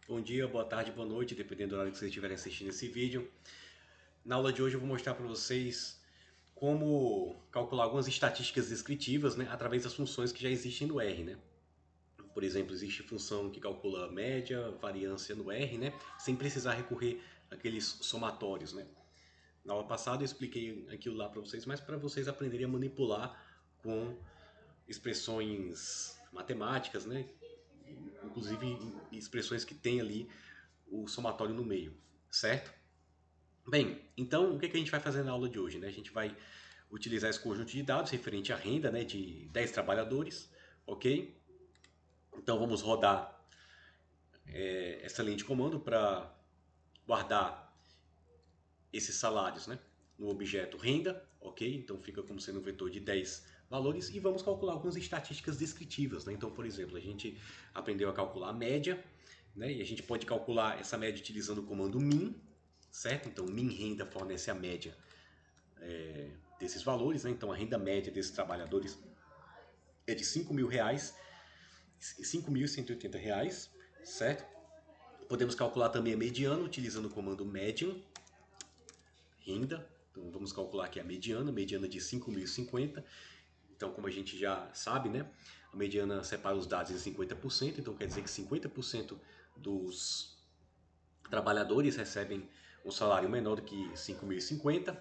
Bom dia, boa tarde, boa noite, dependendo do horário que vocês estiverem assistindo esse vídeo. Na aula de hoje eu vou mostrar para vocês como calcular algumas estatísticas descritivas, né, através das funções que já existem no R, né? Por exemplo, existe função que calcula média, variância no R, né, sem precisar recorrer àqueles somatórios, né? Na aula passada eu expliquei aquilo lá para vocês, mas para vocês aprenderem a manipular com expressões matemáticas, né? Inclusive expressões que tem ali o somatório no meio, certo? Bem, então o que a gente vai fazer na aula de hoje? Né? A gente vai utilizar esse conjunto de dados referente à renda, né, de 10 trabalhadores, ok? Então vamos rodar essa linha de comando para guardar esses salários, né, no objeto renda, ok? Então fica como sendo um vetor de 10 valores e vamos calcular algumas estatísticas descritivas. Né? Então, por exemplo, a gente aprendeu a calcular a média, né? E a gente pode calcular essa média utilizando o comando min, certo? Então, min renda fornece a média desses valores, né? Então, a renda média desses trabalhadores é de R$ 5.000, R$ 5.180, certo? Podemos calcular também a mediana utilizando o comando median, renda. Então, vamos calcular aqui a mediana de 5.050. Então, como a gente já sabe, né? A mediana separa os dados em 50%, então quer dizer que 50% dos trabalhadores recebem um salário menor do que 5.050.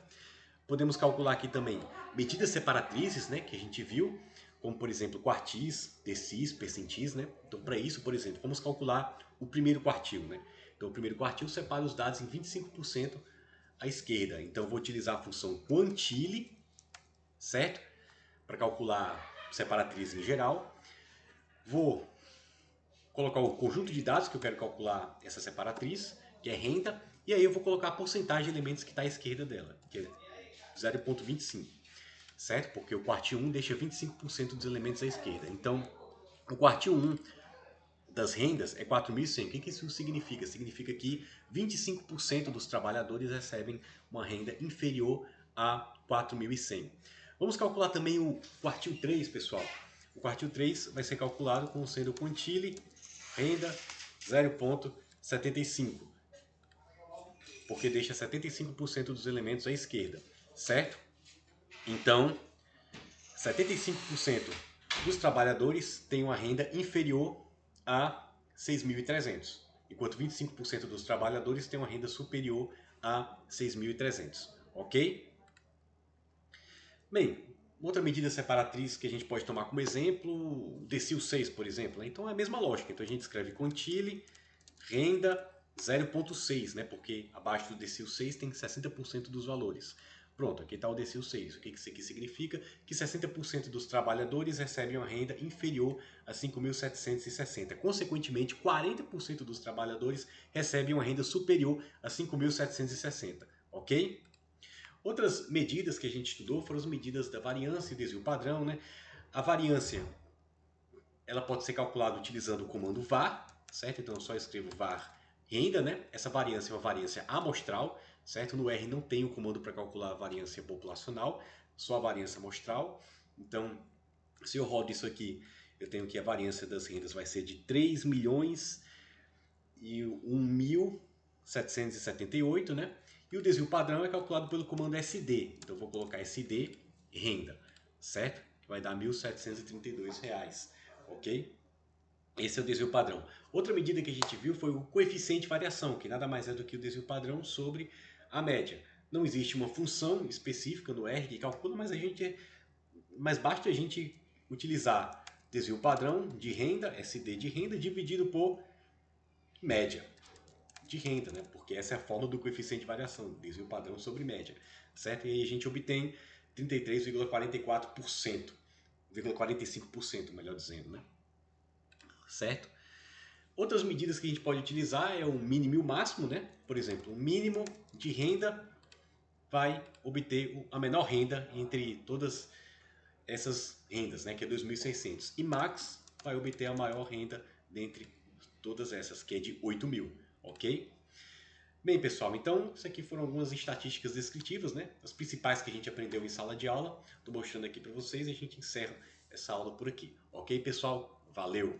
Podemos calcular aqui também medidas separatrizes, né, que a gente viu, como por exemplo quartis, decis, percentis, né? Então para isso, por exemplo, vamos calcular o primeiro quartil, né? Então o primeiro quartil separa os dados em 25% à esquerda. Então eu vou utilizar a função quantile, certo? Para calcular separatriz em geral. Vou colocar o conjunto de dados que eu quero calcular essa separatriz, que é renda, e aí eu vou colocar a porcentagem de elementos que está à esquerda dela, que é 0,25, certo? Porque o quartil 1 deixa 25% dos elementos à esquerda. Então, o quartil 1 das rendas é 4.100. O que isso significa? Significa que 25% dos trabalhadores recebem uma renda inferior a 4.100. Vamos calcular também o quartil 3, pessoal. O quartil 3 vai ser calculado com sendo quantile renda 0,75, porque deixa 75% dos elementos à esquerda, certo? Então, 75% dos trabalhadores têm uma renda inferior a 6.300, enquanto 25% dos trabalhadores têm uma renda superior a 6.300, ok? Bem, outra medida separatriz que a gente pode tomar como exemplo, o decil 6, por exemplo. Né? Então é a mesma lógica. Então a gente escreve quantile, renda 0,6, né? Porque abaixo do decil 6 tem 60% dos valores. Pronto, aqui está o decil 6. O que isso aqui significa? Que 60% dos trabalhadores recebem uma renda inferior a 5.760. Consequentemente, 40% dos trabalhadores recebem uma renda superior a 5.760. Ok? Outras medidas que a gente estudou foram as medidas da variância e desvio padrão. Né? A variância ela pode ser calculada utilizando o comando var, certo? Então eu só escrevo var renda, né? Essa variância é uma variância amostral, certo? No R não tem o comando para calcular a variância populacional, só a variância amostral. Então, se eu rodo isso aqui, eu tenho que a variância das rendas vai ser de 3.001.778, né? E o desvio padrão é calculado pelo comando SD. Então eu vou colocar SD renda, certo? Vai dar R$ 1.732, ok? Esse é o desvio padrão. Outra medida que a gente viu foi o coeficiente de variação, que nada mais é do que o desvio padrão sobre a média. Não existe uma função específica no R que calcula, mas basta a gente utilizar desvio padrão de renda, SD de renda, dividido por média de renda, né? Porque essa é a forma do coeficiente de variação, desvio padrão sobre média, certo? E aí a gente obtém 33,44%, 45%, melhor dizendo, né? Certo? Outras medidas que a gente pode utilizar é o mínimo e o máximo, né? Por exemplo, o mínimo de renda vai obter a menor renda entre todas essas rendas, né? Que é 2.600. E max vai obter a maior renda dentre todas essas, que é de 8.000, ok? Bem, pessoal, então isso aqui foram algumas estatísticas descritivas, né? As principais que a gente aprendeu em sala de aula. Estou mostrando aqui para vocês e a gente encerra essa aula por aqui. Ok, pessoal? Valeu!